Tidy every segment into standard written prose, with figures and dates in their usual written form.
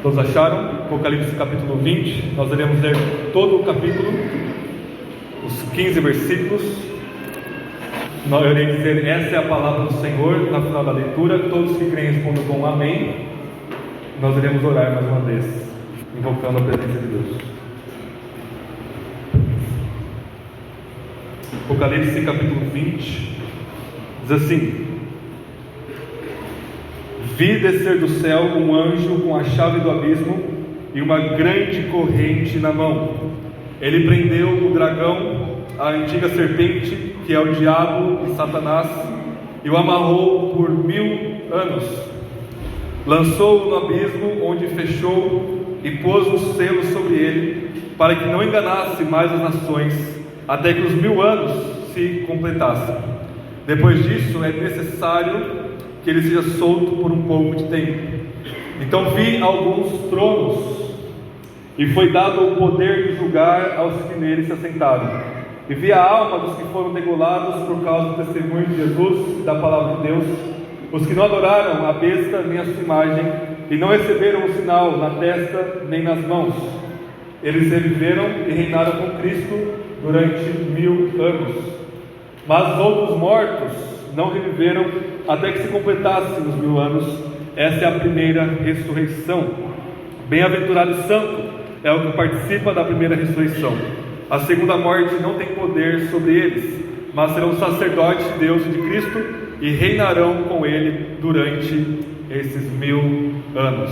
Todos acharam? Apocalipse capítulo 20, nós iremos ler todo o capítulo, os 15 versículos. Eu irei dizer, essa é a palavra do Senhor, na final da leitura. Todos que creem respondam com amém. Nós iremos orar mais uma vez, invocando a presença de Deus. Apocalipse capítulo 20, diz assim: Vi descer do céu um anjo com a chave do abismo e uma grande corrente na mão. Ele prendeu o dragão, a antiga serpente, que é o diabo e Satanás, e o amarrou por 1000 anos. Lançou-o no abismo, onde fechou e pôs os selos sobre ele, para que não enganasse mais as nações, até que os 1000 anos se completassem. Depois disso, é necessário que ele seja solto por um pouco de tempo. Então vi alguns tronos, e foi dado o poder de julgar aos que neles se assentaram. E vi a alma dos que foram degolados por causa do testemunho de Jesus e da palavra de Deus, os que não adoraram a besta nem a sua imagem, e não receberam o sinal na testa nem nas mãos. Eles reviveram e reinaram com Cristo durante 1000 anos. Mas os outros mortos não reviveram até que se completassem os 1000 anos. Essa é a primeira ressurreição. Bem-aventurado e santo é o que participa da primeira ressurreição. A segunda morte não tem poder sobre eles, mas serão sacerdotes de Deus e de Cristo e reinarão com ele durante esses 1000 anos.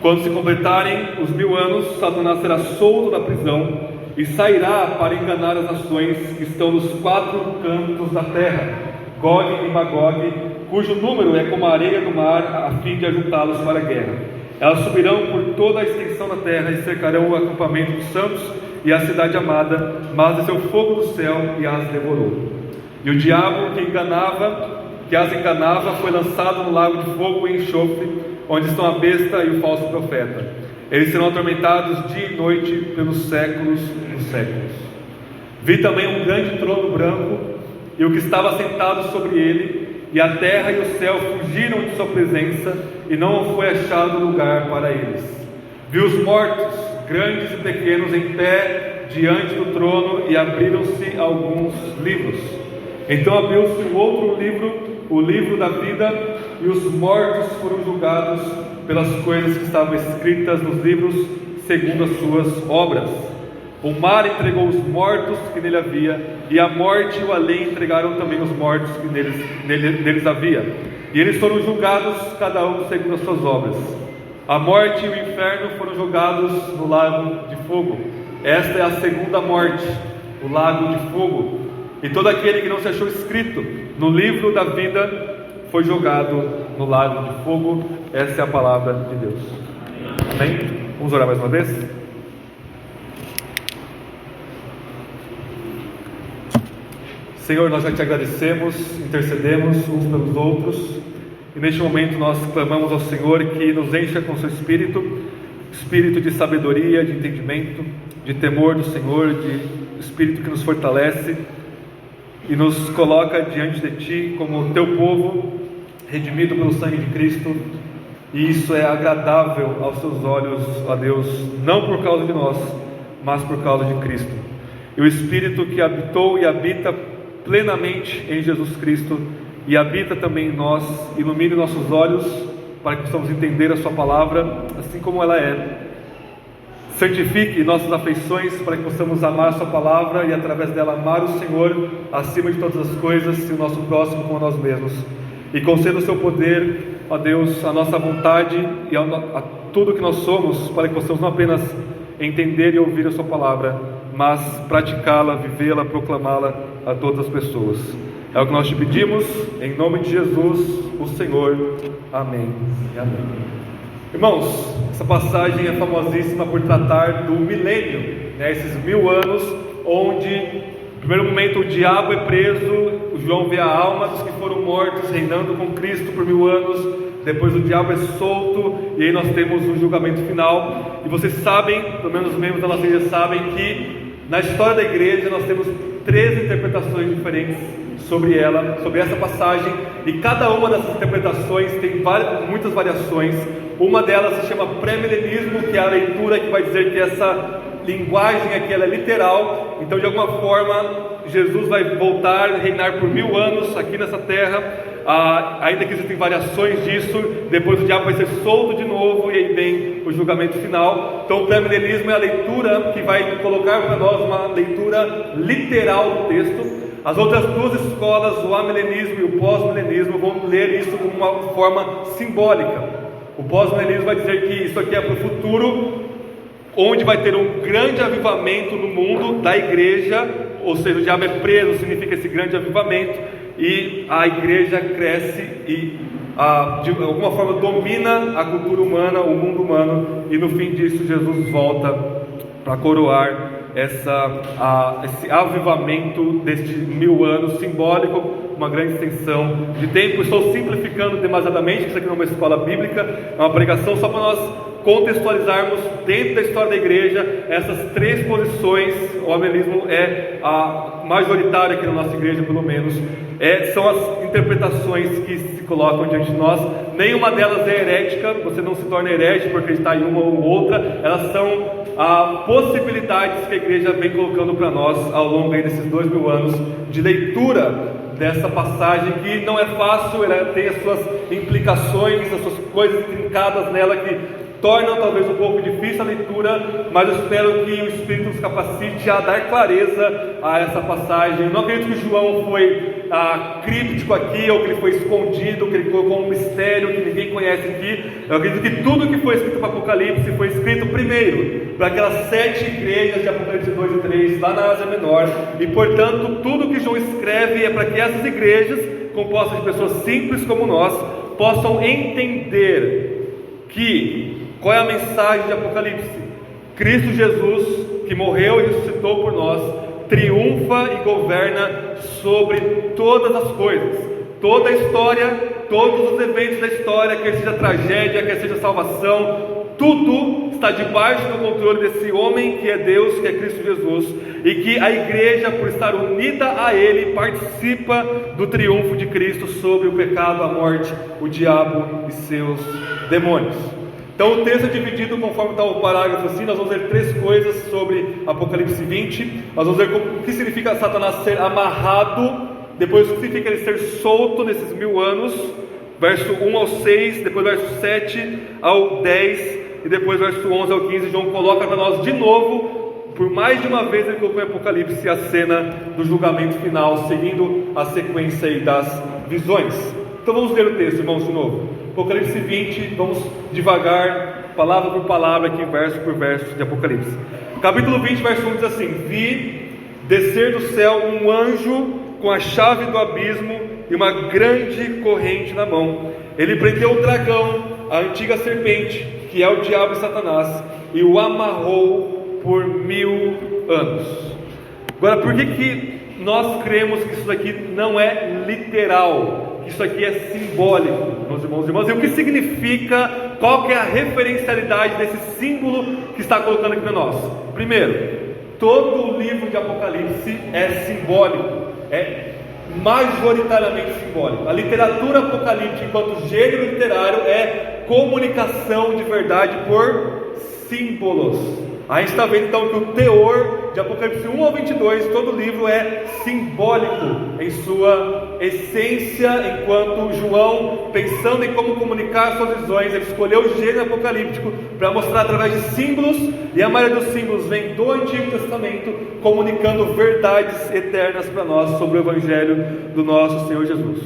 Quando se completarem os 1000 anos, Satanás será solto da prisão e sairá para enganar as nações que estão nos 4 cantos da terra, Gog e Magog, cujo número é como a areia do mar, a fim de ajuntá-los para a guerra. Elas subirão por toda a extensão da terra e cercarão o acampamento dos santos e a cidade amada, mas desceu fogo do céu e as devorou. E o diabo que as enganava foi lançado no lago de fogo e enxofre, onde estão a besta e o falso profeta. Eles serão atormentados dia e noite pelos séculos dos séculos. Vi também um grande trono branco, e o que estava sentado sobre ele, e a terra e o céu fugiram de sua presença, e não foi achado lugar para eles. Vi os mortos, grandes e pequenos, em pé diante do trono, e abriram-se alguns livros. Então abriu-se um outro livro, o livro da vida, e os mortos foram julgados pelas coisas que estavam escritas nos livros, segundo as suas obras. O mar entregou os mortos que nele havia, e a morte e o além entregaram também os mortos que neles havia. E eles foram julgados, cada um segundo as suas obras. A morte e o inferno foram jogados no lago de fogo. Esta é a segunda morte, o lago de fogo. E todo aquele que não se achou escrito no livro da vida foi jogado no lago de fogo. Essa é a palavra de Deus. Amém? Vamos orar mais uma vez? Senhor, nós já te agradecemos, intercedemos uns pelos outros, e neste momento nós clamamos ao Senhor que nos encha com seu espírito de sabedoria, de entendimento, de temor do Senhor, de espírito que nos fortalece e nos coloca diante de Ti como Teu povo, redimido pelo sangue de Cristo, e isso é agradável aos Teus olhos, ó Deus, não por causa de nós, mas por causa de Cristo. E o Espírito que habitou e habita plenamente em Jesus Cristo e habita também em nós, ilumine nossos olhos para que possamos entender a sua palavra assim como ela é. Santifique nossas afeições para que possamos amar a sua palavra e através dela amar o Senhor acima de todas as coisas e o nosso próximo como a nós mesmos. E conceda o seu poder, ó Deus, a nossa vontade e a tudo que nós somos, para que possamos não apenas entender e ouvir a sua palavra, mas praticá-la, vivê-la, proclamá-la a todas as pessoas. É o que nós te pedimos, em nome de Jesus, o Senhor. Amém e amém. Irmãos, essa passagem é famosíssima por tratar do milênio, esses 1000 anos, onde, no primeiro momento, o diabo é preso, o João vê a alma dos que foram mortos, reinando com Cristo por 1000 anos, depois o diabo é solto, e aí nós temos o julgamento final. E vocês sabem, pelo menos os membros da nossa igreja sabem, que na história da igreja nós temos 13 interpretações diferentes sobre ela, sobre essa passagem, e cada uma dessas interpretações tem muitas variações. Uma delas se chama pré-milenismo, que é a leitura que vai dizer que essa linguagem aqui ela é literal, então de alguma forma Jesus vai voltar a reinar por 1000 anos aqui nessa terra, ainda que existem variações disso. Depois o diabo vai ser solto de novo e aí vem o julgamento final. Então o pré-milenismo é a leitura que vai colocar para nós uma leitura literal do texto. As outras duas escolas, o amilenismo e o pós-milenismo, vão ler isso como uma forma simbólica. O pós-milenismo vai dizer que isso aqui é para o futuro, onde vai ter um grande avivamento no mundo da igreja, ou seja, o diabo é preso, significa esse grande avivamento, e a igreja cresce e de alguma forma domina a cultura humana, o mundo humano, e no fim disso Jesus volta para coroar esse avivamento destes 1000 anos, simbólico, uma grande extensão de tempo. Estou simplificando demasiadamente, isso aqui não é uma escola bíblica, é uma pregação só para nós contextualizarmos dentro da história da igreja essas três posições. O amilenismo é a majoritária aqui na nossa igreja, pelo menos. São as interpretações que se colocam diante de nós. Nenhuma delas é herética, você não se torna herege por acreditar em uma ou outra. Elas são possibilidades que a igreja vem colocando para nós ao longo desses 2000 anos de leitura dessa passagem, que não é fácil, ela tem as suas implicações, as suas coisas trincadas nela que tornam talvez um pouco difícil a leitura, mas eu espero que o Espírito nos capacite a dar clareza a essa passagem. Eu não acredito que João foi críptico aqui, ou que ele foi escondido, que ele colocou um mistério que ninguém conhece aqui. Eu acredito que tudo que foi escrito para Apocalipse foi escrito primeiro para aquelas 7 igrejas de Apocalipse 2 e 3 lá na Ásia Menor, e portanto tudo que João escreve é para que essas igrejas, compostas de pessoas simples como nós, possam entender qual é a mensagem de Apocalipse. Cristo Jesus, que morreu e ressuscitou por nós, triunfa e governa sobre todas as coisas, toda a história, todos os eventos da história, quer seja tragédia, quer seja salvação, tudo está debaixo do controle desse homem que é Deus, que é Cristo Jesus, e que a igreja, por estar unida a Ele, participa do triunfo de Cristo sobre o pecado, a morte, o diabo e seus demônios. Então o texto é dividido conforme está o parágrafo assim. Nós vamos ver 3 coisas sobre Apocalipse 20. Nós vamos ver o que significa Satanás ser amarrado, depois o que significa ele ser solto nesses 1000 anos, verso 1 ao 6, depois verso 7 ao 10, e depois verso 11 ao 15. João coloca para nós de novo, por mais de uma vez ele colocou em Apocalipse a cena do julgamento final, seguindo a sequência aí das visões. Então vamos ler o texto, irmãos, de novo. Apocalipse 20, vamos devagar, palavra por palavra aqui, verso por verso de Apocalipse. Capítulo 20, verso 1 diz assim: Vi descer do céu um anjo com a chave do abismo e uma grande corrente na mão. Ele prendeu o dragão, a antiga serpente, que é o diabo e Satanás, e o amarrou por 1000 anos. Agora, por que nós cremos que isso aqui não é literal? Isso aqui é simbólico, meus irmãos e irmãs. E o que significa, qual que é a referencialidade desse símbolo que está colocando aqui para nós? Primeiro, todo o livro de Apocalipse é simbólico, é majoritariamente simbólico. A literatura apocalíptica, enquanto gênero literário, é comunicação de verdade por símbolos. A gente está vendo então que o teor de Apocalipse 1 ao 22, todo o livro é simbólico em sua essência, enquanto João, pensando em como comunicar suas visões, ele escolheu o gênero apocalíptico para mostrar através de símbolos, e a maioria dos símbolos vem do Antigo Testamento, comunicando verdades eternas para nós sobre o Evangelho do nosso Senhor Jesus.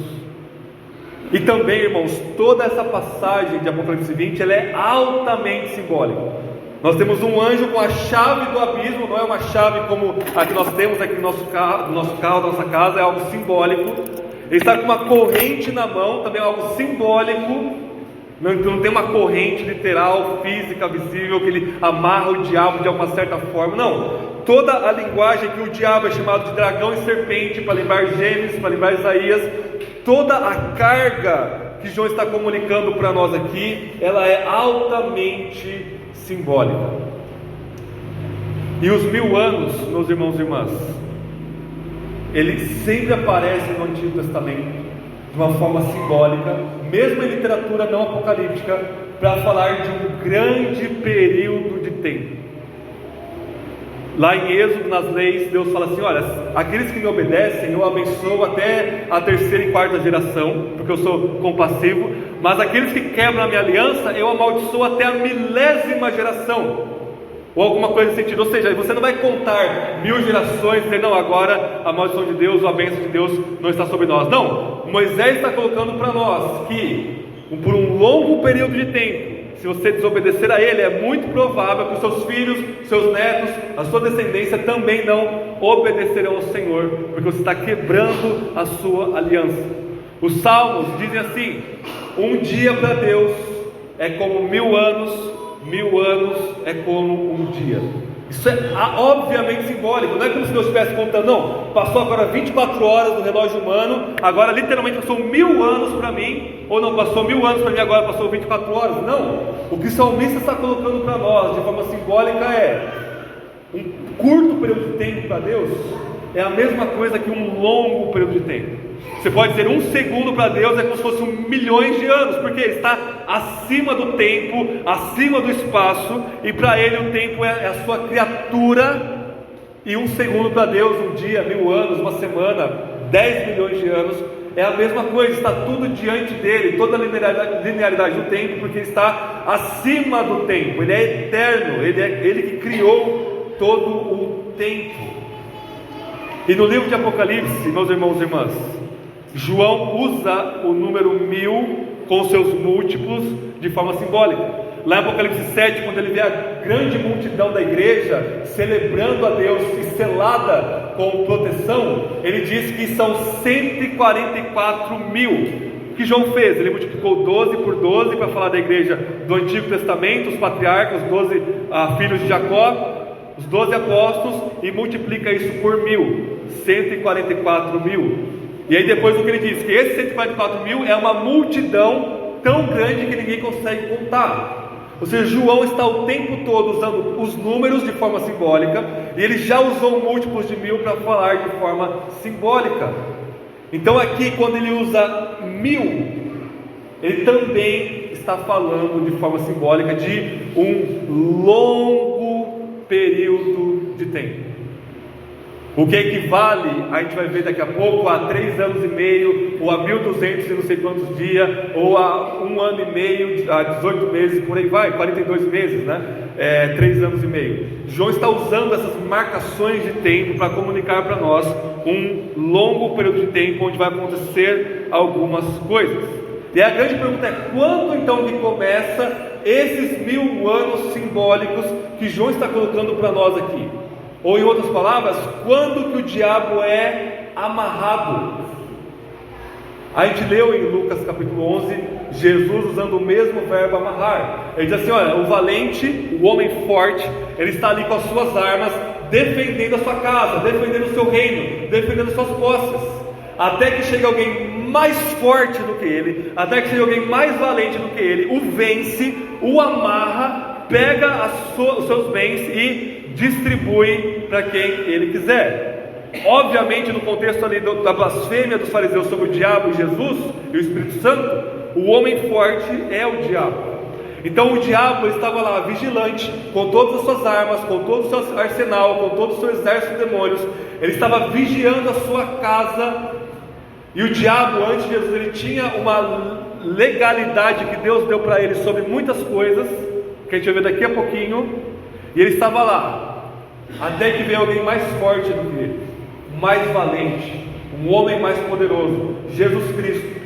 E também, irmãos, toda essa passagem de Apocalipse 20, ela é altamente simbólica. Nós temos um anjo com a chave do abismo, não é uma chave como a que nós temos aqui no nosso carro, da nossa casa, é algo simbólico. Ele está com uma corrente na mão, também é algo simbólico. Não tem uma corrente literal, física, visível, que ele amarra o diabo de alguma certa forma. Não, toda a linguagem que o diabo é chamado de dragão e serpente, para lembrar Gênesis, para lembrar Isaías, toda a carga que João está comunicando para nós aqui, ela é altamente simbólica. E os 1000 anos, meus irmãos e irmãs, ele sempre aparece no Antigo Testamento de uma forma simbólica, mesmo em literatura não apocalíptica, para falar de um grande período de tempo. Lá em Êxodo, nas leis, Deus fala assim: olha, aqueles que me obedecem eu abençoo até a terceira e quarta geração, porque eu sou compassivo, mas aqueles que quebram a minha aliança eu amaldiçoo até a 1000ª geração, ou alguma coisa nesse sentido. Ou seja, você não vai contar 1000 gerações e dizer, não, agora a maldição de Deus ou a bênção de Deus não está sobre nós. Não, Moisés está colocando para nós que por um longo período de tempo, se você desobedecer a ele, é muito provável que os seus filhos, seus netos, a sua descendência também não obedecerão ao Senhor, porque você está quebrando a sua aliança. Os salmos dizem assim: um dia para Deus é como 1000 anos, 1000 anos é como um dia. Isso é obviamente simbólico, não é como se Deus estivesse contando, não, passou agora 24 horas no relógio humano, agora literalmente passou 1000 anos para mim, ou não, passou 1000 anos para mim, agora passou 24 horas, não. O que o salmista está colocando para nós, de forma simbólica, é um curto período de tempo para Deus, é a mesma coisa que um longo período de tempo. Você pode dizer, um segundo para Deus é como se fosse milhões de anos, porque Ele está acima do tempo, acima do espaço, e para Ele o tempo é a sua criatura, e um segundo para Deus, um dia, 1000 anos, uma semana, 10 milhões de anos, é a mesma coisa, está tudo diante dele, toda a linearidade do tempo, porque Ele está acima do tempo, Ele é eterno, Ele que criou todo o tempo. E no livro de Apocalipse, meus irmãos e irmãs, João usa o número 1000 com seus múltiplos de forma simbólica. Lá em Apocalipse 7, quando ele vê a grande multidão da igreja celebrando a Deus e selada com proteção, ele diz que são 144 mil. O que João fez? Ele multiplicou 12 por 12 para falar da igreja do Antigo Testamento, os patriarcas, os 12 filhos de Jacó, os 12 apóstolos, e multiplica isso por 1000, 144 mil. E aí depois o que ele diz? Que esse 144 mil é uma multidão tão grande que ninguém consegue contar. Ou seja, João está o tempo todo usando os números de forma simbólica, e ele já usou múltiplos de 1000 para falar de forma simbólica. Então aqui, quando ele usa 1000, ele também está falando de forma simbólica de um longo período de tempo. O que equivale, a gente vai ver daqui a pouco, a 3 anos e meio, ou a 1200 e não sei quantos dias, ou a 1 ano e meio, a 18 meses, por aí vai, 42 meses, né? 3 anos e meio. João está usando essas marcações de tempo para comunicar para nós um longo período de tempo onde vai acontecer algumas coisas. E a grande pergunta é: quando então que começa esses 1000 anos simbólicos que João está colocando para nós aqui? Ou em outras palavras, quando que o diabo é amarrado? A gente leu em Lucas capítulo 11, Jesus usando o mesmo verbo amarrar. Ele diz assim: olha, o valente, o homem forte, ele está ali com as suas armas, defendendo a sua casa, defendendo o seu reino, defendendo suas posses, até que chegue alguém mais forte do que ele, até que chegue alguém mais valente do que ele, o vence, o amarra, pega os seus bens e distribui para quem ele quiser. Obviamente, no contexto ali da blasfêmia dos fariseus sobre o diabo, Jesus e o Espírito Santo, o homem forte é o diabo. Então o diabo estava lá vigilante, com todas as suas armas, com todo o seu arsenal, com todo o seu exército de demônios. Ele estava vigiando a sua casa. E o diabo, antes de Jesus, ele tinha uma legalidade que Deus deu para ele sobre muitas coisas, que a gente vai ver daqui a pouquinho. E ele estava lá, até que veio alguém mais forte do que ele, mais valente, um homem mais poderoso, Jesus Cristo,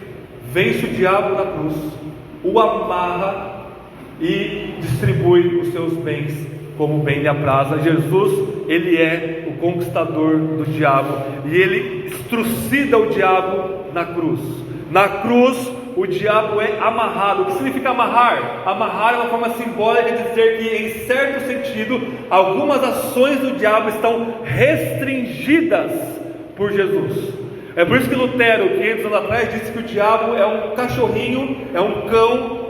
vence o diabo na cruz, o amarra e distribui os seus bens como bem lhe apraza. Jesus, ele é o conquistador do diabo, e ele estrucida o diabo na cruz. Na cruz, o diabo é amarrado. O que significa amarrar? Amarrar é uma forma simbólica de dizer que, em certo sentido, algumas ações do diabo estão restringidas por Jesus. É por isso que Lutero, 500 anos atrás, disse que o diabo é um cachorrinho, é um cão,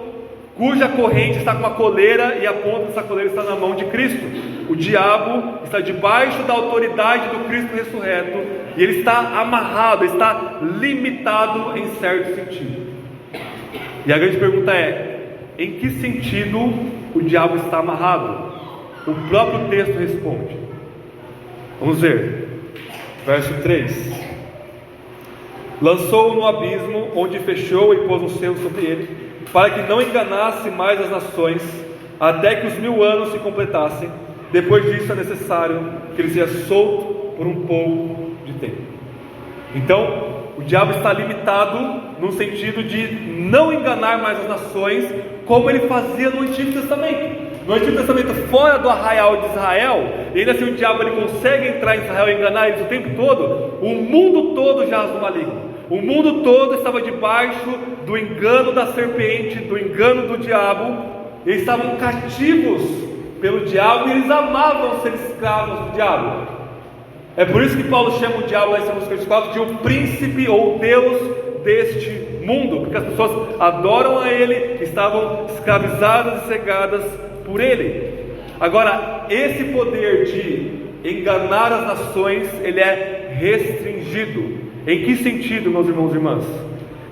cuja corrente está com uma coleira e a ponta dessa coleira está na mão de Cristo. o diabo está debaixo da autoridade do Cristo ressurreto, e ele está amarrado, está limitado em certo sentido. E a grande pergunta é: em que sentido o diabo está amarrado? O próprio texto responde. Vamos ver, verso 3: lançou-o no abismo, onde fechou e pôs um selo sobre ele, para que não enganasse mais as nações, até que os 1000 anos se completassem. Depois disso é necessário que ele seja solto por um pouco de tempo. Então, o diabo está limitado no sentido de não enganar mais as nações, como ele fazia no Antigo Testamento. No Antigo Testamento, fora do arraial de Israel, e ainda assim o diabo ele consegue entrar em Israel e enganar eles o tempo todo. O mundo todo jaz no maligno. O mundo todo estava debaixo do engano da serpente, do engano do diabo. Eles estavam cativos pelo diabo e eles amavam ser escravos do diabo. É por isso que Paulo chama o diabo lá em Salmos 44 de o príncipe ou Deus deste mundo, porque as pessoas adoram a ele, estavam escravizadas e cegadas por ele. Agora, esse poder de enganar as nações, ele é restringido. Em que sentido, meus irmãos e irmãs?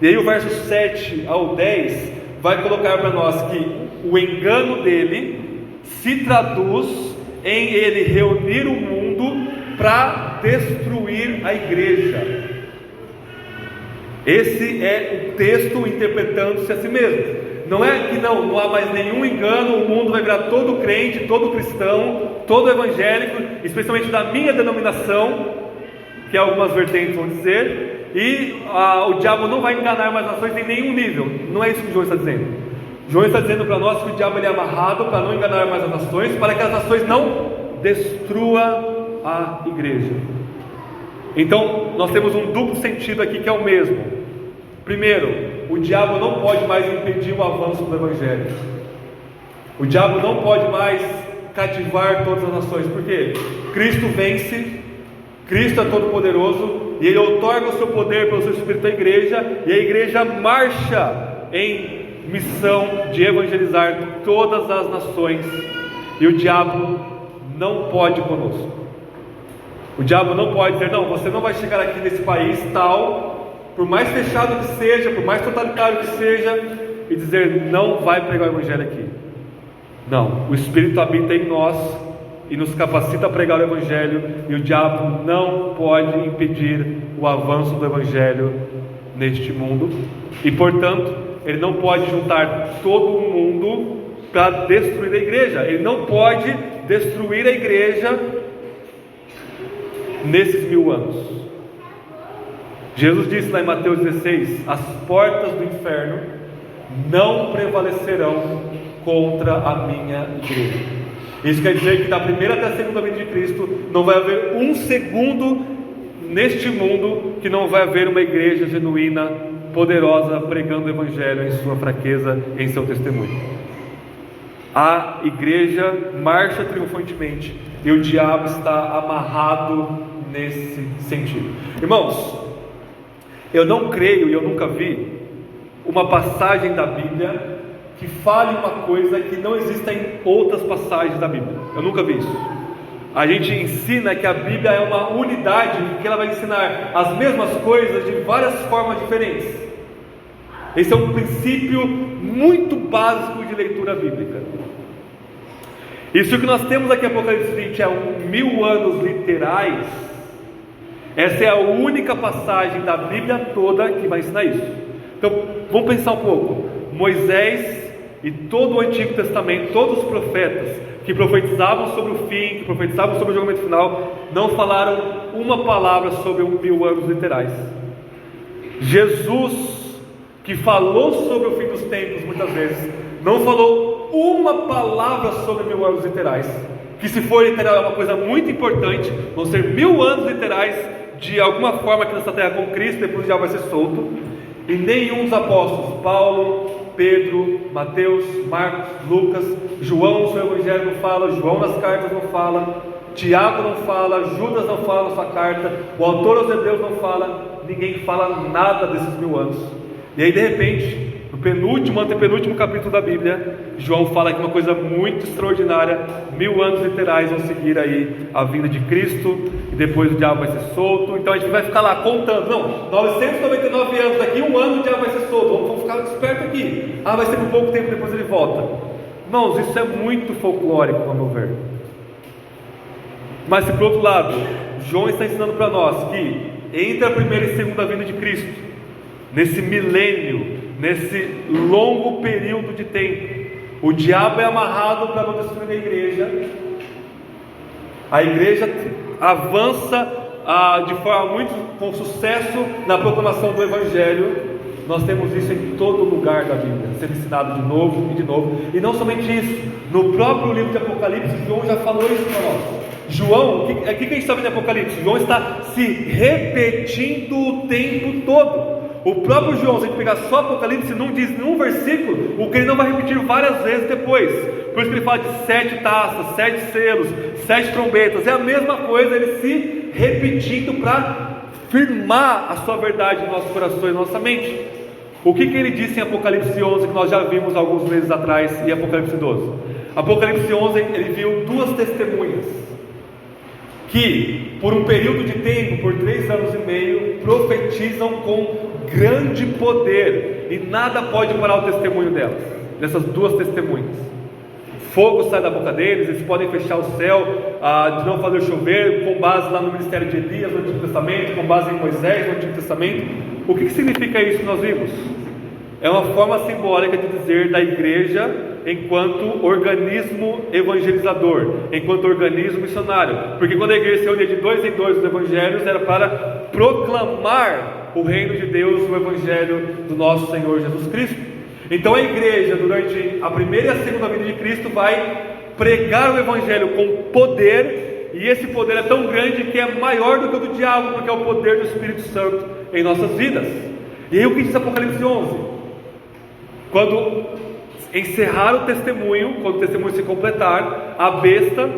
E aí o verso 7 ao 10 vai colocar para nós que o engano dele se traduz em ele reunir o mundo para destruir a igreja. Esse é o texto interpretando-se a si mesmo. Não é que não há mais nenhum engano, o mundo vai virar todo crente, todo cristão, todo evangélico, especialmente da minha denominação, que algumas vertentes vão dizer, e o diabo não vai enganar mais nações em nenhum nível. Não é isso que João está dizendo. João está dizendo para nós que o diabo ele é amarrado para não enganar mais as nações, para que as nações não destruam a igreja. Então nós temos um duplo sentido aqui que é o mesmo. Primeiro, o diabo não pode mais impedir o avanço do evangelho. O diabo não pode mais cativar todas as nações. Por quê? Cristo vence, Cristo é todo poderoso, e ele outorga o seu poder pelo seu Espírito à igreja, e a igreja marcha em missão de evangelizar todas as nações, e o diabo não pode conosco. O diabo não pode dizer: não, você não vai chegar aqui nesse país tal, por mais fechado que seja, por mais totalitário que seja, e dizer: não vai pregar o evangelho aqui. Não, o Espírito habita em nós e nos capacita a pregar o evangelho, e o diabo não pode impedir o avanço do evangelho neste mundo, e portanto ele não pode juntar todo o mundo para destruir a igreja. Ele não pode destruir a igreja nesses 1000 anos. Jesus disse lá em Mateus 16: as portas do inferno não prevalecerão contra a minha igreja. Isso quer dizer que da primeira até a segunda vinda de Cristo não vai haver um segundo neste mundo que não vai haver uma igreja genuína, poderosa, pregando o evangelho em sua fraqueza, em seu testemunho. A igreja marcha triunfantemente e o diabo está amarrado nesse sentido. Irmãos, eu não creio e eu nunca vi uma passagem da Bíblia que fale uma coisa que não exista em outras passagens da Bíblia. Eu nunca vi isso. A gente ensina que a Bíblia é uma unidade, que ela vai ensinar as mesmas coisas de várias formas diferentes. Esse é um princípio muito básico de leitura bíblica. Isso que nós temos aqui em Apocalipse 20 é 1000 anos literais. Essa é a única passagem da Bíblia toda que vai ensinar isso. Então, vamos pensar um pouco. Moisés e todo o Antigo Testamento, todos os profetas que profetizavam sobre o fim, que profetizavam sobre o julgamento final, não falaram uma palavra sobre 1000 anos literais. Jesus, que falou sobre o fim dos tempos muitas vezes, não falou uma palavra sobre 1000 anos literais, que se for literal é uma coisa muito importante. Vão ser 1000 anos literais de alguma forma aqui nessa terra com Cristo, depois já vai ser solto. E nenhum dos apóstolos, Paulo, Pedro, Mateus, Marcos, Lucas, João no seu evangelho não fala, João nas cartas não fala, Tiago não fala, Judas não fala na sua carta, o autor aos Hebreus não fala, ninguém fala nada desses 1000 anos. E aí de repente, no penúltimo, antepenúltimo capítulo da Bíblia, João fala que uma coisa muito extraordinária: 1000 anos literais vão seguir aí a vinda de Cristo, e depois o diabo vai ser solto. Então a gente vai ficar lá contando, não, 999 anos, daqui 1 ano o diabo vai ser solto, vamos ficar esperto aqui, vai ser por pouco tempo, depois ele volta. Irmãos, isso é muito folclórico, ao meu ver. Mas se por outro lado, João está ensinando para nós que entre a primeira e segunda vinda de Cristo, nesse milênio, nesse longo período de tempo, o diabo é amarrado para não destruir a igreja avança de forma muito com sucesso na proclamação do Evangelho. Nós temos isso em todo lugar da Bíblia, sendo ensinado de novo e de novo. E não somente isso, no próprio livro de Apocalipse, João já falou isso para nós. João, o que a gente está vendo em Apocalipse? João está se repetindo o tempo todo. O próprio João, se a gente pegar só Apocalipse, não diz nenhum versículo o que ele não vai repetir várias vezes depois. Por isso que ele fala de 7 taças, 7 selos, 7 trombetas. É a mesma coisa, ele se repetindo para firmar a sua verdade no nosso coração e na nossa mente. O que ele disse em Apocalipse 11, que nós já vimos alguns meses atrás, e Apocalipse 12? Apocalipse 11, ele viu 2 testemunhas que por um período de tempo, por 3 anos e meio, profetizam com grande poder, e nada pode parar o testemunho delas, dessas 2 testemunhas. Fogo sai da boca deles, eles podem fechar o céu, de não fazer chover, com base lá no ministério de Elias no Antigo Testamento, com base em Moisés no Antigo Testamento. O que significa isso que nós vimos? É uma forma simbólica de dizer da igreja enquanto organismo evangelizador, enquanto organismo missionário. Porque quando a igreja se reunia de 2 em 2 nos evangelhos, era para proclamar o reino de Deus, o evangelho do nosso Senhor Jesus Cristo. Então a igreja, durante a primeira e a segunda vinda de Cristo, vai pregar o evangelho com poder, e esse poder é tão grande que é maior do que o do diabo, porque é o poder do Espírito Santo em nossas vidas. E aí o que diz Apocalipse 11? Quando encerrar o testemunho, quando o testemunho se completar, a besta,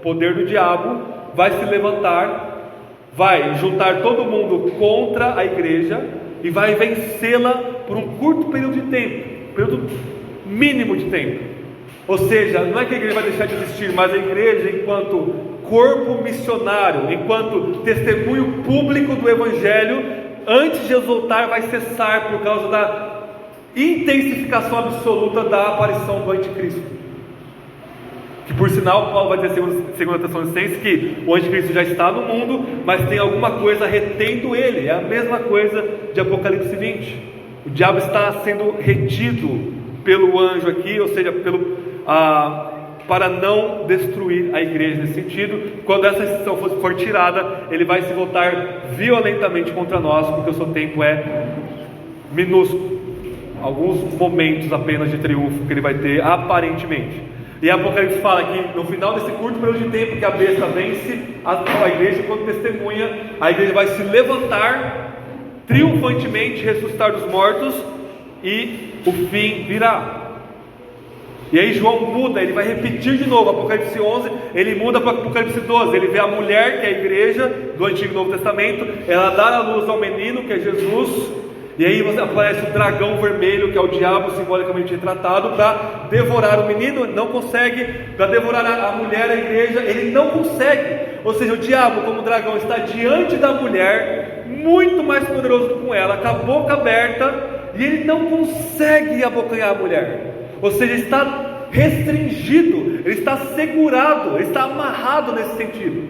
poder do diabo, vai se levantar, vai juntar todo mundo contra a igreja e vai vencê-la por um curto período de tempo, período mínimo de tempo. Ou seja, não é que a igreja vai deixar de existir, mas a igreja, enquanto corpo missionário, enquanto testemunho público do evangelho, antes de Jesus voltar, vai cessar por causa da intensificação absoluta da aparição do anticristo. Que por sinal, Paulo vai dizer em 2 Tessalonicenses que o anticristo já está no mundo, mas tem alguma coisa retendo ele. É a mesma coisa de Apocalipse 20. O diabo está sendo retido pelo anjo aqui, ou seja, para não destruir a igreja. Nesse sentido, quando essa instituição for tirada, ele vai se voltar violentamente contra nós, porque o seu tempo é minúsculo. Alguns momentos apenas de triunfo que ele vai ter, aparentemente. E Apocalipse fala que no final desse curto período de tempo que a besta vence a igreja quando testemunha, a igreja vai se levantar triunfantemente, ressuscitar dos mortos, e o fim virá. E aí João muda, ele vai repetir de novo Apocalipse 11, ele muda para Apocalipse 12, ele vê a mulher, que é a igreja do Antigo e Novo Testamento, ela dá a luz ao menino, que é Jesus. E aí aparece o dragão vermelho, que é o diabo simbolicamente retratado, para devorar o menino, não consegue, para devorar a mulher, a igreja, ele não consegue. Ou seja, o diabo, como dragão, está diante da mulher, muito mais poderoso do que com ela, com a boca aberta, e ele não consegue abocanhar a mulher. Ou seja, ele está restringido, ele está segurado, ele está amarrado nesse sentido.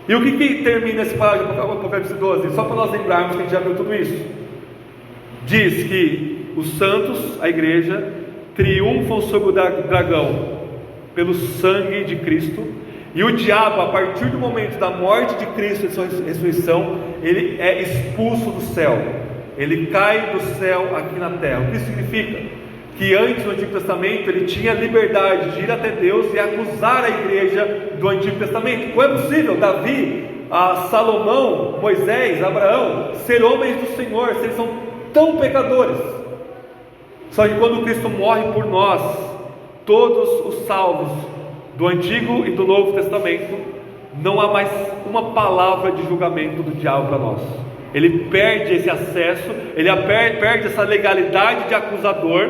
E o que termina esse parágrafo do Apocalipse 12? Só para nós lembrarmos que a gente já viu tudo isso. Diz que os santos, a igreja, triunfam sobre o dragão pelo sangue de Cristo, e o diabo, a partir do momento da morte de Cristo e sua ressurreição, ele é expulso do céu, ele cai do céu aqui na terra. O que isso significa? Que antes no Antigo Testamento ele tinha liberdade de ir até Deus e acusar a igreja do Antigo Testamento. Como é possível Davi, Salomão, Moisés, Abraão ser homens do Senhor, se eles são tão pecadores? Só que quando Cristo morre por nós, todos os salvos do Antigo e do Novo Testamento, não há mais uma palavra de julgamento do diabo para nós. ele perde esse acesso, ele perde essa legalidade de acusador,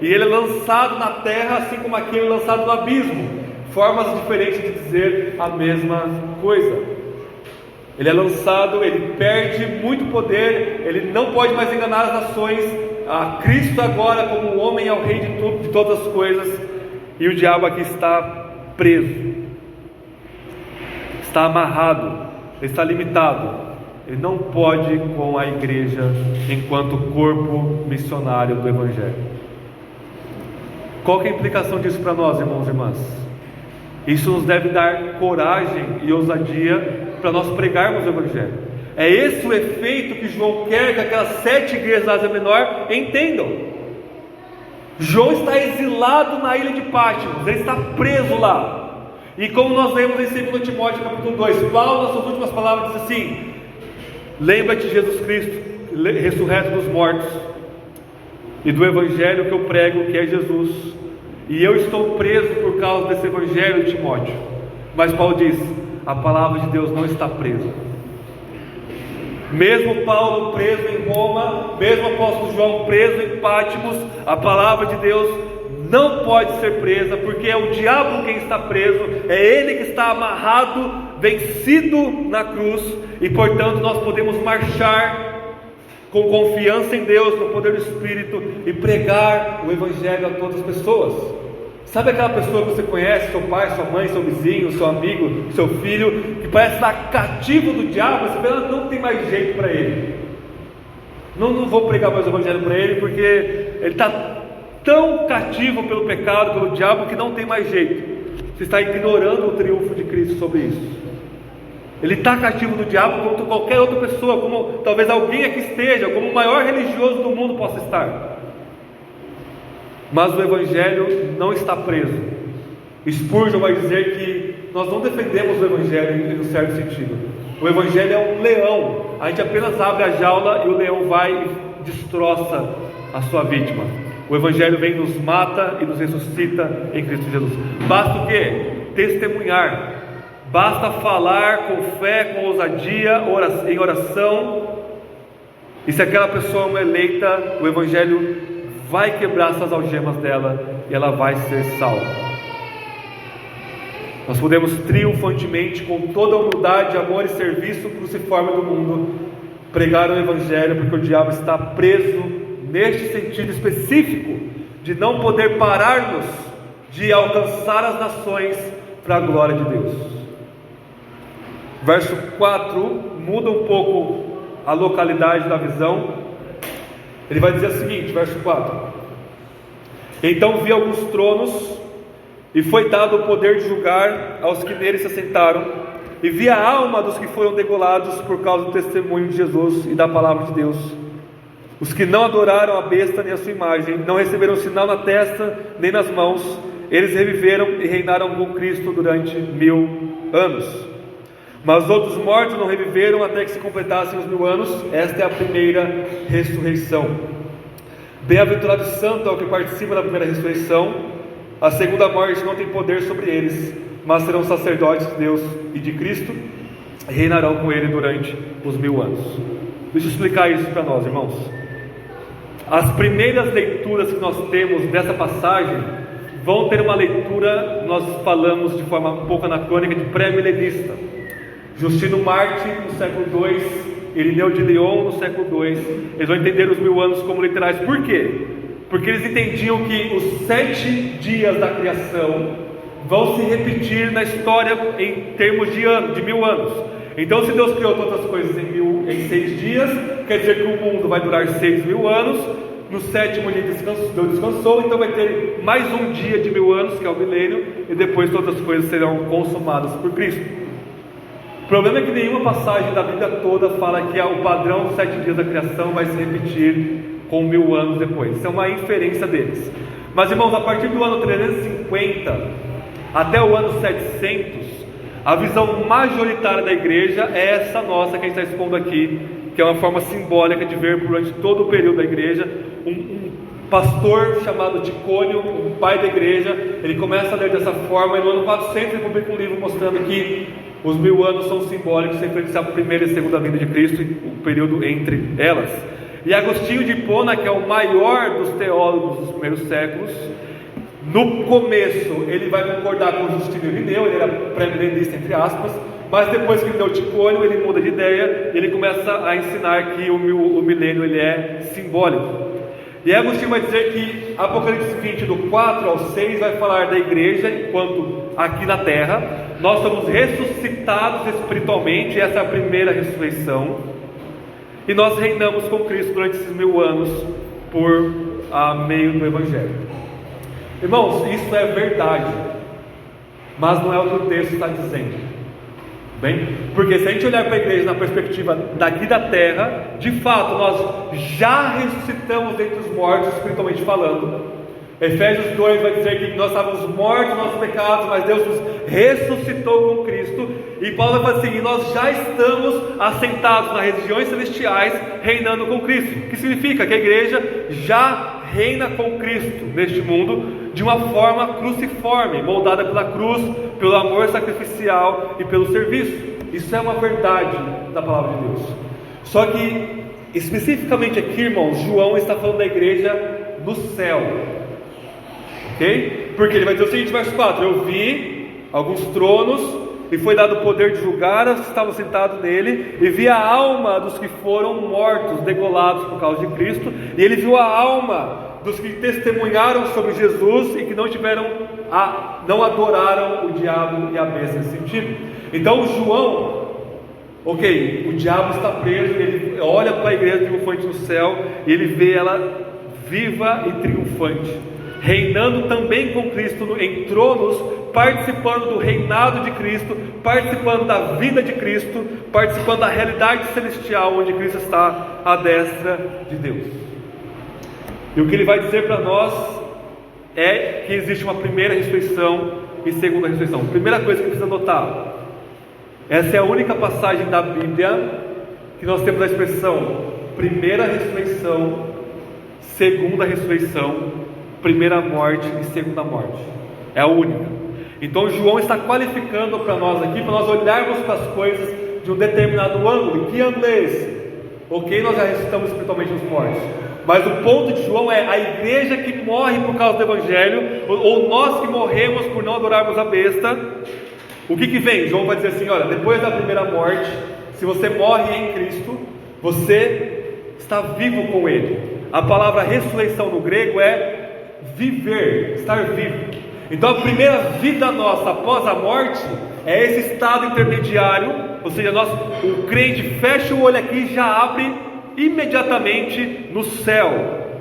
e ele é lançado na terra, assim como aquele lançado no abismo. Formas diferentes de dizer a mesma coisa. Ele é lançado, ele perde muito poder, ele não pode mais enganar as nações. A Cristo agora, como o homem, é o rei de todas as coisas, e o diabo aqui está preso, está amarrado, está limitado. Ele não pode com a igreja enquanto corpo missionário do Evangelho. Qual que é a implicação disso para nós, irmãos e irmãs? Isso nos deve dar coragem e ousadia para nós pregarmos o Evangelho. É esse o efeito que João quer que aquelas 7 igrejas da Ásia Menor entendam. João está exilado na ilha de Patmos, ele está preso lá. E como nós lemos em 2 Timóteo capítulo 2, Paulo, nas suas últimas palavras, diz assim: lembra-te de Jesus Cristo, ressurreto dos mortos, e do Evangelho que eu prego, que é Jesus. E eu estou preso por causa desse Evangelho, Timóteo. Mas Paulo diz: a palavra de Deus não está presa. Mesmo Paulo preso em Roma, mesmo o apóstolo João preso em Patmos, a palavra de Deus não pode ser presa, porque é o diabo quem está preso, é ele que está amarrado, vencido na cruz, e portanto nós podemos marchar com confiança em Deus, no poder do Espírito, e pregar o Evangelho a todas as pessoas. Sabe aquela pessoa que você conhece, seu pai, sua mãe, seu vizinho, seu amigo, seu filho, que parece estar cativo do diabo? Você vê, não tem mais jeito para ele. Não vou pregar mais o Evangelho para ele, porque ele está tão cativo pelo pecado, pelo diabo, que não tem mais jeito. Você está ignorando o triunfo de Cristo sobre isso. Ele está cativo do diabo como qualquer outra pessoa, como talvez alguém aqui esteja, como o maior religioso do mundo possa estar. Mas o Evangelho não está preso. Spurgeon vai dizer que nós não defendemos o Evangelho em um certo sentido. O Evangelho é um leão. A gente apenas abre a jaula e o leão vai e destroça a sua vítima. O Evangelho vem, nos mata e nos ressuscita em Cristo Jesus. Basta o quê? Testemunhar. Basta falar com fé, com ousadia, em oração. E se aquela pessoa é uma eleita, o Evangelho vai quebrar essas algemas dela e ela vai ser salva. Nós podemos triunfantemente, com toda a humildade, amor e serviço cruciforme do mundo, pregar o Evangelho, porque o diabo está preso neste sentido específico de não poder parar-nos de alcançar as nações para a glória de Deus. Verso 4 muda um pouco a localidade da visão. Ele vai dizer o seguinte, verso 4: então vi alguns tronos, e foi dado o poder de julgar aos que neles se assentaram, e vi a alma dos que foram degolados por causa do testemunho de Jesus e da palavra de Deus. Os que não adoraram a besta nem a sua imagem, não receberam sinal na testa nem nas mãos, eles reviveram e reinaram com Cristo durante 1000 anos. Mas outros mortos não reviveram até que se completassem os 1000 anos. Esta é a primeira ressurreição. Bem-aventurado e santo é o que participa da primeira ressurreição. A segunda morte não tem poder sobre eles, mas serão sacerdotes de Deus e de Cristo, e reinarão com ele durante os 1000 anos. Deixa eu explicar isso para nós, irmãos. As primeiras leituras que nós temos dessa passagem vão ter uma leitura, nós falamos de forma um pouco anacrônica, de pré-milenista. Justino Marte no século II, Irineu de Lyon no século II, eles vão entender os 1000 anos como literais. Por quê? Porque eles entendiam que os 7 dias da criação vão se repetir na história em termos de 1000 anos. Então, se Deus criou todas as coisas em 6 dias, quer dizer que o mundo vai durar 6.000 anos. No 7º dia Deus descansou, então vai ter mais um dia de 1000 anos, que é o milênio, e depois todas as coisas serão consumadas por Cristo. O problema é que nenhuma passagem da Bíblia toda fala que o padrão dos 7 dias da criação vai se repetir com 1000 anos depois. Isso é uma inferência deles. Mas, irmãos, a partir do ano 350 até o ano 700, a visão majoritária da igreja é essa nossa que a gente está expondo aqui, que é uma forma simbólica de ver durante todo o período da igreja pastor chamado Ticônio, o pai da igreja, ele começa a ler dessa forma, e no ano 400 ele publica um livro mostrando que os 1000 anos são simbólicos, referentes à primeira e segunda vinda de Cristo, e o período entre elas. E Agostinho de Hipona, que é o maior dos teólogos dos primeiros séculos, no começo ele vai concordar com Justino Irineu, ele era pré-milenista entre aspas, mas depois que ele deu Ticônio, ele muda de ideia e ele começa a ensinar que o milênio ele é simbólico. E Agostinho vai dizer que Apocalipse 20, do 4 ao 6, vai falar da igreja enquanto aqui na terra nós somos ressuscitados espiritualmente, essa é a primeira ressurreição, e nós reinamos com Cristo durante esses 1000 anos por meio do Evangelho. Irmãos, isso é verdade, mas não é o que o texto está dizendo. Bem, porque se a gente olhar para a igreja na perspectiva daqui da terra, de fato nós já ressuscitamos dentre os mortos, espiritualmente falando. Efésios 2 vai dizer que nós estávamos mortos nos nossos pecados, mas Deus nos ressuscitou com Cristo. E Paulo vai falar assim: e nós já estamos assentados nas regiões celestiais, reinando com Cristo. Que significa que a igreja já reina com Cristo neste mundo, de uma forma cruciforme, moldada pela cruz, pelo amor sacrificial e pelo serviço. Isso é uma verdade da palavra de Deus. Só que, especificamente aqui, irmãos, João está falando da igreja no céu, ok? Porque ele vai dizer o seguinte, verso 4: eu vi alguns tronos, e foi dado o poder de julgar os que estavam sentados nele, e vi a alma dos que foram mortos, degolados por causa de Cristo, e ele viu a alma dos que testemunharam sobre Jesus e que não adoraram o diabo e a besta nesse sentido. Então João, ok, o diabo está preso, ele olha para a igreja triunfante no céu e ele vê ela viva e triunfante, reinando também com Cristo em tronos, participando do reinado de Cristo, participando da vida de Cristo, participando da realidade celestial onde Cristo está à destra de Deus. E o que ele vai dizer para nós é que existe uma primeira ressurreição e segunda ressurreição. Primeira coisa que precisa notar: essa é a única passagem da Bíblia que nós temos a expressão primeira ressurreição, segunda ressurreição, primeira morte e segunda morte. É a única. Então João está qualificando para nós aqui, para nós olharmos para as coisas de um determinado ângulo. E que ângulo é esse? Ok, nós já ressuscitamos espiritualmente os mortos, mas o ponto de João é a igreja que morre por causa do Evangelho, ou nós que morremos por não adorarmos a besta. O que vem? João vai dizer assim: olha, depois da primeira morte, se você morre em Cristo, você está vivo com Ele. A palavra ressurreição no grego é viver, estar vivo. Então a primeira vida nossa após a morte é esse estado intermediário, ou seja, o crente fecha o olho aqui e já abre imediatamente no céu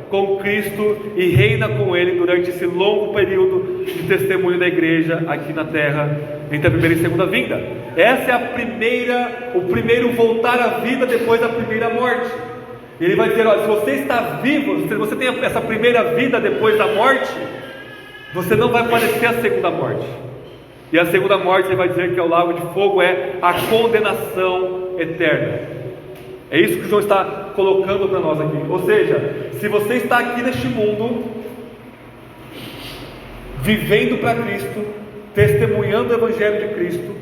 com Cristo e reina com Ele durante esse longo período de testemunho da igreja aqui na terra, entre a primeira e segunda vinda. Essa é o primeiro voltar à vida depois da primeira morte. E ele vai dizer: olha, se você está vivo, se você tem essa primeira vida depois da morte, você não vai padecer a segunda morte. E a segunda morte, ele vai dizer que é o lago de fogo, é a condenação eterna. É isso que João está colocando para nós aqui. Ou seja, se você está aqui neste mundo, vivendo para Cristo, testemunhando o Evangelho de Cristo,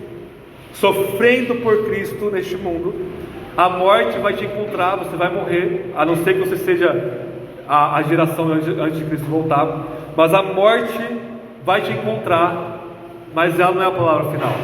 sofrendo por Cristo neste mundo, a morte vai te encontrar, você vai morrer, a não ser que você seja a geração antes de Cristo voltar, mas a morte vai te encontrar, mas ela não é a palavra final,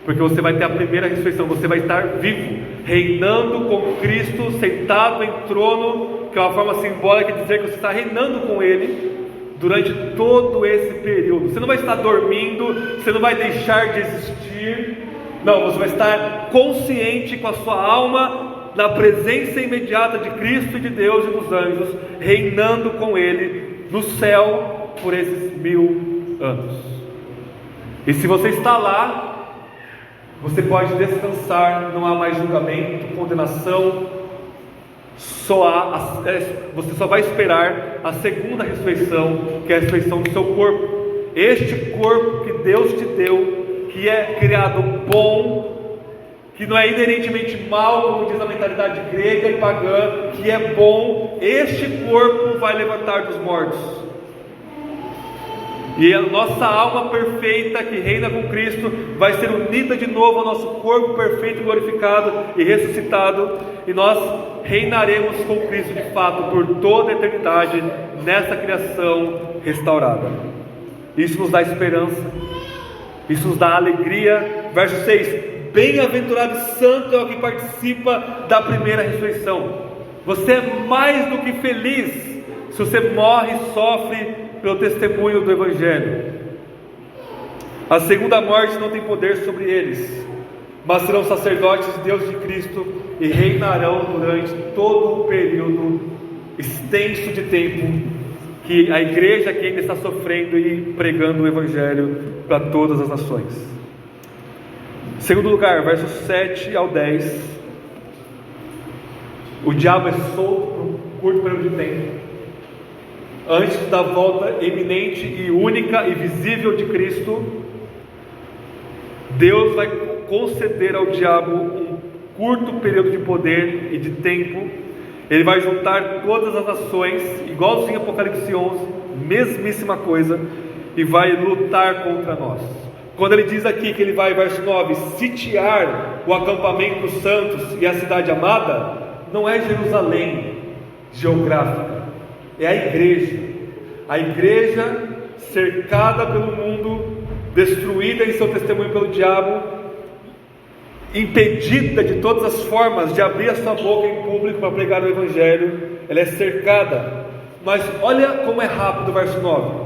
porque você vai ter a primeira ressurreição, você vai estar vivo, reinando com Cristo, sentado em trono, que é uma forma simbólica de dizer que você está reinando com Ele durante todo esse período. Você não vai estar dormindo, você não vai deixar de existir, não, você vai estar consciente com a sua alma na presença imediata de Cristo e de Deus e dos anjos, reinando com Ele no céu por esses 1000 anos. E se você está lá, você pode descansar, não há mais julgamento, condenação, você só vai esperar a segunda ressurreição, que é a ressurreição do seu corpo. Este corpo que Deus te deu, que é criado bom, que não é inerentemente mal, como diz a mentalidade grega e pagã, que é bom, este corpo vai levantar dos mortos. E a nossa alma perfeita que reina com Cristo vai ser unida de novo ao nosso corpo perfeito, glorificado e ressuscitado, e nós reinaremos com Cristo de fato por toda a eternidade nessa criação restaurada. Isso nos dá esperança, isso nos dá alegria. Verso 6: bem-aventurado e santo é o que participa da primeira ressurreição. Você é mais do que feliz se você morre e sofre pelo testemunho do Evangelho. A segunda morte não tem poder sobre eles, mas serão sacerdotes de Deus de Cristo e reinarão durante todo o período extenso de tempo que a igreja aqui ainda está sofrendo e pregando o Evangelho para todas as nações. Segundo lugar, versos 7 ao 10. O diabo é solto por um curto período de tempo, antes da volta eminente e única e visível de Cristo. Deus vai conceder ao diabo um curto período de poder e de tempo. Ele vai juntar todas as nações, igualzinho Apocalipse 11, mesmíssima coisa, e vai lutar contra nós. Quando ele diz aqui que ele vai, verso 9, sitiar o acampamento dos santos e a cidade amada, não é Jerusalém geográfica, é a igreja cercada pelo mundo, destruída em seu testemunho pelo diabo, impedida de todas as formas de abrir a sua boca em público para pregar o Evangelho. Ela é cercada, mas olha como é rápido o verso 9.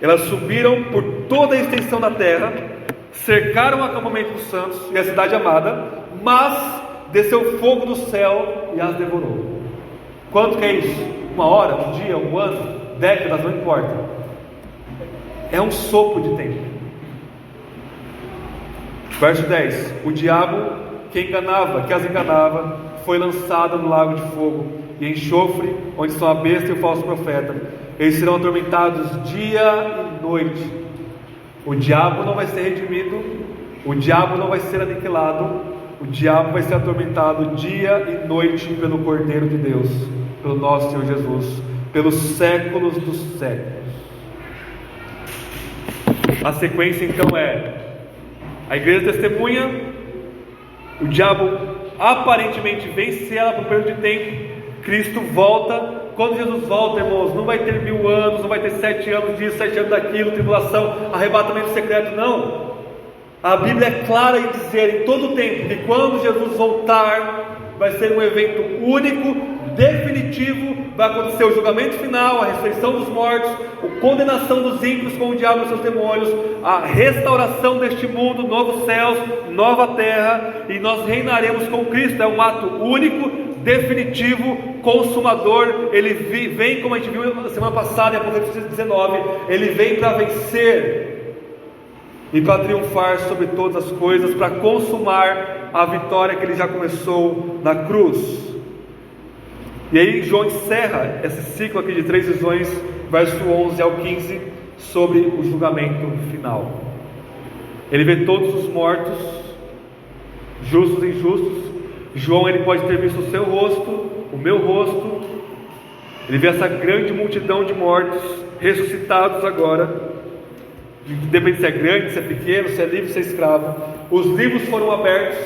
Elas subiram por toda a extensão da terra, cercaram o acampamento dos santos e a cidade amada, mas desceu fogo do céu e as devorou. Quanto que é isso? 1 hora, 1 dia, 1 ano, décadas, não importa. É um sopro de tempo. Verso 10: o diabo que as enganava, foi lançado no lago de fogo e enxofre, onde estão a besta e o falso profeta. Eles serão atormentados dia e noite. O diabo não vai ser redimido, o diabo não vai ser aniquilado, o diabo vai ser atormentado dia e noite pelo Cordeiro de Deus, pelo nosso Senhor Jesus, pelos séculos dos séculos. A sequência então é: a igreja testemunha, o diabo aparentemente vence ela por um período de tempo, Cristo volta. Quando Jesus volta, irmãos, não vai ter 1000 anos, não vai ter 7 anos disso, 7 anos daquilo, tribulação, arrebatamento secreto, não. A Bíblia é clara em dizer em todo o tempo que quando Jesus voltar, vai ser um evento único, definitivo. Vai acontecer o julgamento final, a ressurreição dos mortos, a condenação dos ímpios com o diabo e seus demônios, a restauração deste mundo, novos céus, nova terra, e nós reinaremos com Cristo. É um ato único, definitivo, consumador. Ele vem, como a gente viu na semana passada em Apocalipse 19, ele vem para vencer e para triunfar sobre todas as coisas, para consumar a vitória que ele já começou na cruz. E aí João encerra esse ciclo aqui de 3 visões, verso 11 ao 15, sobre o julgamento final. Ele vê todos os mortos, justos e injustos. João, ele pode ter visto o seu rosto, o meu rosto. Ele vê essa grande multidão de mortos ressuscitados agora, independente se é grande, se é pequeno, se é livre, se é escravo. Os livros foram abertos,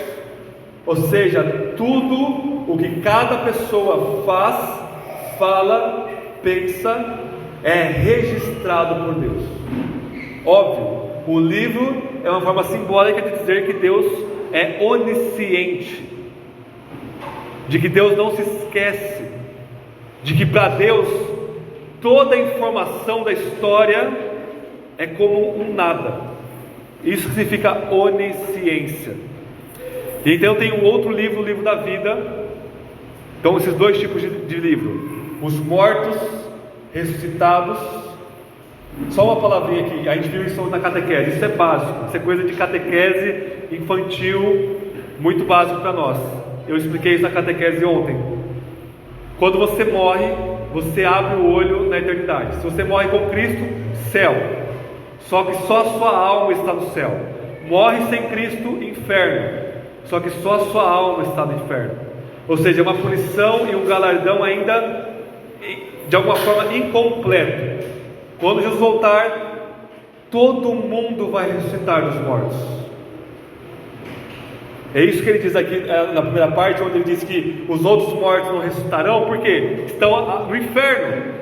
ou seja, tudo o que cada pessoa faz, fala, pensa, é registrado por Deus. Óbvio, o livro é uma forma simbólica de dizer que Deus é onisciente, de que Deus não se esquece, de que para Deus toda a informação da história é como um nada. Isso significa onisciência. E então tem um outro livro, o livro da vida. Então esses dois tipos de livro: os mortos ressuscitados. Só uma palavrinha aqui, a gente viu isso na catequese. Isso é básico, isso é coisa de catequese infantil, muito básico para nós. Eu expliquei isso na catequese ontem. Quando você morre, você abre o olho na eternidade. Se você morre com Cristo, céu. Só que só a sua alma está no céu. Morre sem Cristo, inferno. só que só a sua alma está no inferno. Ou seja, é uma punição e um galardão ainda, de alguma forma, incompleto. Quando Jesus voltar, todo mundo vai ressuscitar dos mortos. É isso que ele diz aqui na primeira parte, onde ele diz que os outros mortos não ressuscitarão, porque estão no inferno,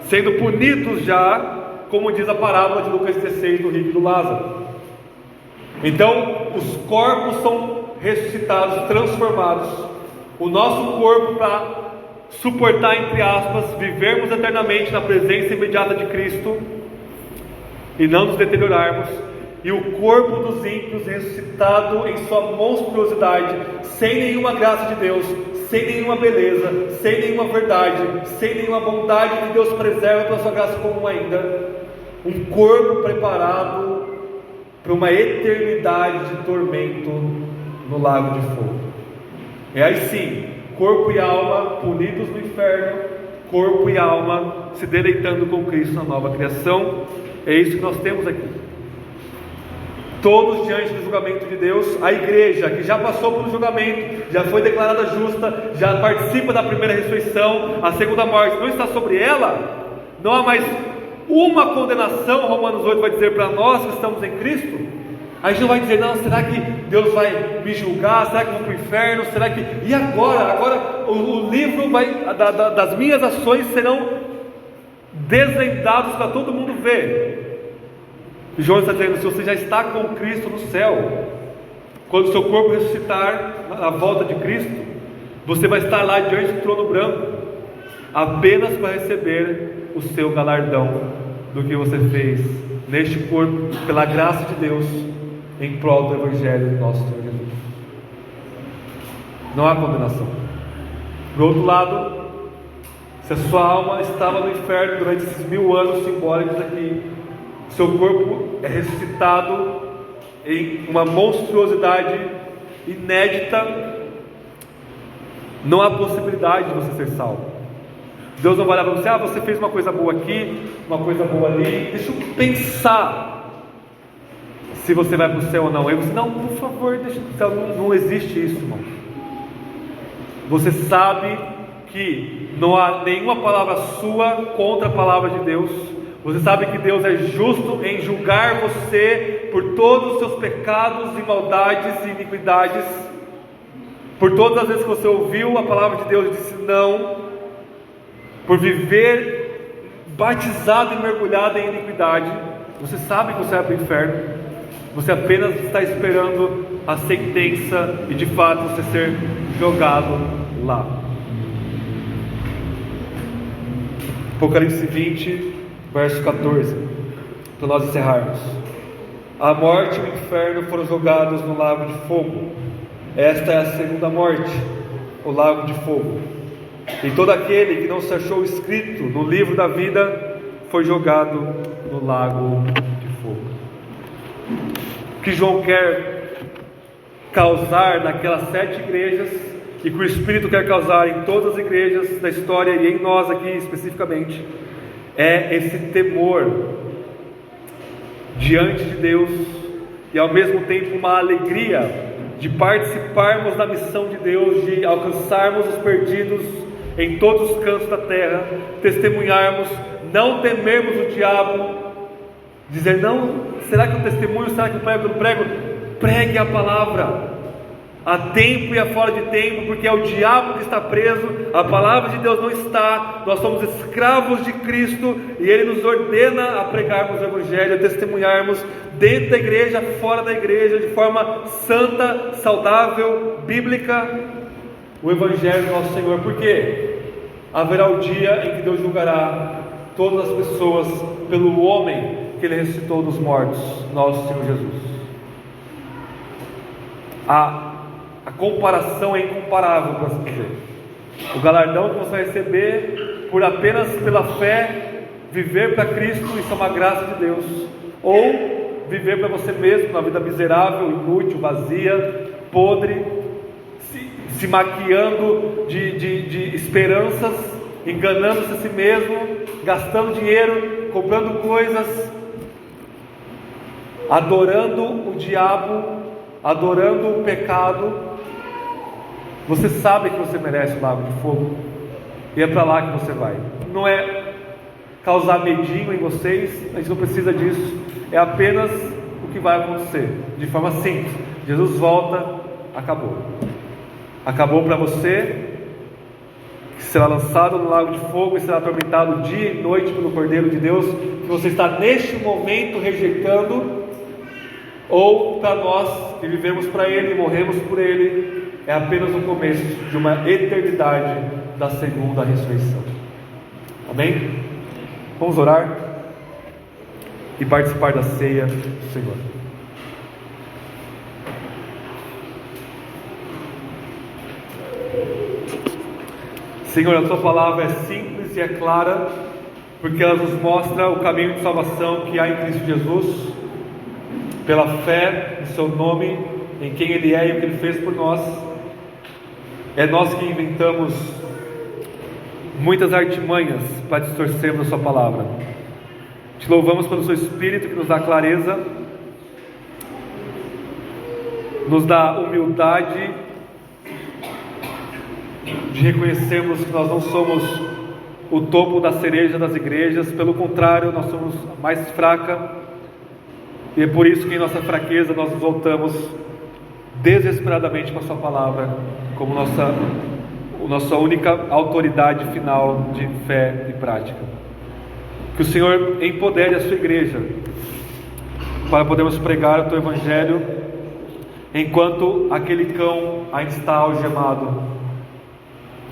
sendo punidos já, como diz a parábola de Lucas 16, do rico e do Lázaro. Então, os corpos são ressuscitados, transformados. O nosso corpo, para suportar, entre aspas, vivermos eternamente na presença imediata de Cristo e não nos deteriorarmos, e o corpo dos ímpios ressuscitado em sua monstruosidade, sem nenhuma graça de Deus, sem nenhuma beleza, sem nenhuma verdade, sem nenhuma bondade que Deus preserva pela sua graça comum ainda. Um corpo preparado para uma eternidade de tormento no lago de fogo. É aí sim, corpo e alma punidos no inferno, corpo e alma se deleitando com Cristo na nova criação. É isso que nós temos aqui. Todos diante do julgamento de Deus. A igreja que já passou pelo julgamento, já foi declarada justa, já participa da primeira ressurreição, a segunda morte não está sobre ela, não há mais uma condenação. Romanos 8 vai dizer para nós que estamos em Cristo. A gente não vai dizer, não, será que Deus vai me julgar? Será que eu vou para o inferno? Será que... E agora? Agora o livro das minhas ações serão desvendados para todo mundo ver. João está dizendo, se você já está com Cristo no céu, quando o seu corpo ressuscitar na volta de Cristo, você vai estar lá diante do trono branco, apenas para receber o seu galardão do que você fez neste corpo, pela graça de Deus, em prol do Evangelho do nosso Senhor Jesus. Não há condenação. Por outro lado, se a sua alma estava no inferno durante esses 1000 anos simbólicos aqui, seu corpo é ressuscitado em uma monstruosidade inédita, não há possibilidade de você ser salvo. Deus não vai olhar para você, você fez uma coisa boa aqui, uma coisa boa ali, deixa eu pensar se você vai para o céu ou não. Aí você, não, por favor, deixa para o céu. Não existe isso, irmão. Você sabe que não há nenhuma palavra sua contra a palavra de Deus. Você sabe que Deus é justo em julgar você por todos os seus pecados e maldades e iniquidades, por todas as vezes que você ouviu a palavra de Deus e disse não, por viver batizado e mergulhado em iniquidade. Você sabe que você vai para o inferno. Você apenas está esperando a sentença e de fato você ser jogado lá. Apocalipse 20, verso 14, para nós encerrarmos. A morte e o inferno foram jogados no lago de fogo. Esta é a segunda morte, o lago de fogo. E todo aquele que não se achou escrito no livro da vida foi jogado no lago de fogo. O que João quer causar naquelas 7 igrejas, e que o Espírito quer causar em todas as igrejas da história e em nós aqui especificamente, é esse temor diante de Deus e ao mesmo tempo uma alegria de participarmos da missão de Deus, de alcançarmos os perdidos em todos os cantos da terra, testemunharmos, não temermos o diabo, dizer, não, será que eu testemunho, será que eu prego? Eu não prego. Pregue a palavra, a tempo e a fora de tempo, porque é o diabo que está preso, a palavra de Deus não está. Nós somos escravos de Cristo e Ele nos ordena a pregarmos o Evangelho, a testemunharmos dentro da igreja, fora da igreja, de forma santa, saudável, bíblica, o Evangelho do nosso Senhor. Porque haverá o dia em que Deus julgará todas as pessoas pelo homem que Ele ressuscitou dos mortos, nosso Senhor Jesus. A comparação é incomparável, para assim dizer. O galardão que você vai receber por apenas pela fé, viver para Cristo, isso é uma graça de Deus, ou viver para você mesmo, uma vida miserável, inútil, vazia, podre, se maquiando de esperanças, enganando-se a si mesmo, gastando dinheiro, comprando coisas, adorando o diabo adorando o pecado, você sabe que você merece o lago de fogo, e é para lá que você vai. Não é causar medinho em vocês, a gente não precisa disso, é apenas o que vai acontecer, de forma simples. Jesus volta, acabou. Acabou para você, que será lançado no lago de fogo e será atormentado dia e noite pelo Cordeiro de Deus, que você está neste momento rejeitando, ou para nós que vivemos para Ele e morremos por Ele, é apenas o começo de uma eternidade da segunda ressurreição. Amém? Vamos orar e participar da ceia do Senhor. Senhor, a Tua palavra é simples e é clara, porque ela nos mostra o caminho de salvação que há em Cristo Jesus, pela fé no Seu nome, em quem Ele é e o que Ele fez por nós. É nós que inventamos muitas artimanhas para distorcermos a Sua palavra. Te louvamos pelo Seu Espírito que nos dá clareza, nos dá humildade de reconhecermos que nós não somos o topo da cereja das igrejas, pelo contrário, nós somos a mais fraca, e é por isso que em nossa fraqueza nós nos voltamos desesperadamente para a Sua palavra, como nossa única autoridade final de fé e prática. Que o Senhor empodere a Sua igreja, para podermos pregar o Teu Evangelho, enquanto aquele cão ainda está algemado.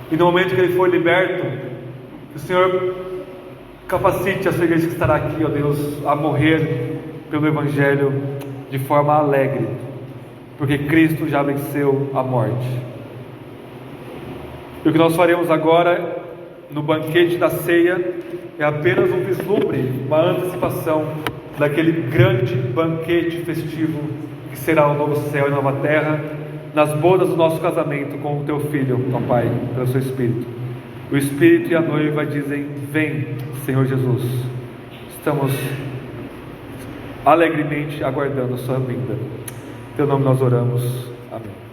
E no momento que ele for liberto, que o Senhor capacite a Sua igreja que estará aqui, ó Deus, a morrer pelo Evangelho de forma alegre, porque Cristo já venceu a morte. E o que nós faremos agora, no banquete da ceia, é apenas um vislumbre, uma antecipação daquele grande banquete festivo que será o novo céu e nova terra, nas bodas do nosso casamento com o Teu Filho, ó Pai, pelo Seu Espírito. O Espírito e a noiva dizem: vem, Senhor Jesus. Estamos alegremente aguardando a Sua vinda. Em Teu nome nós oramos. Amém.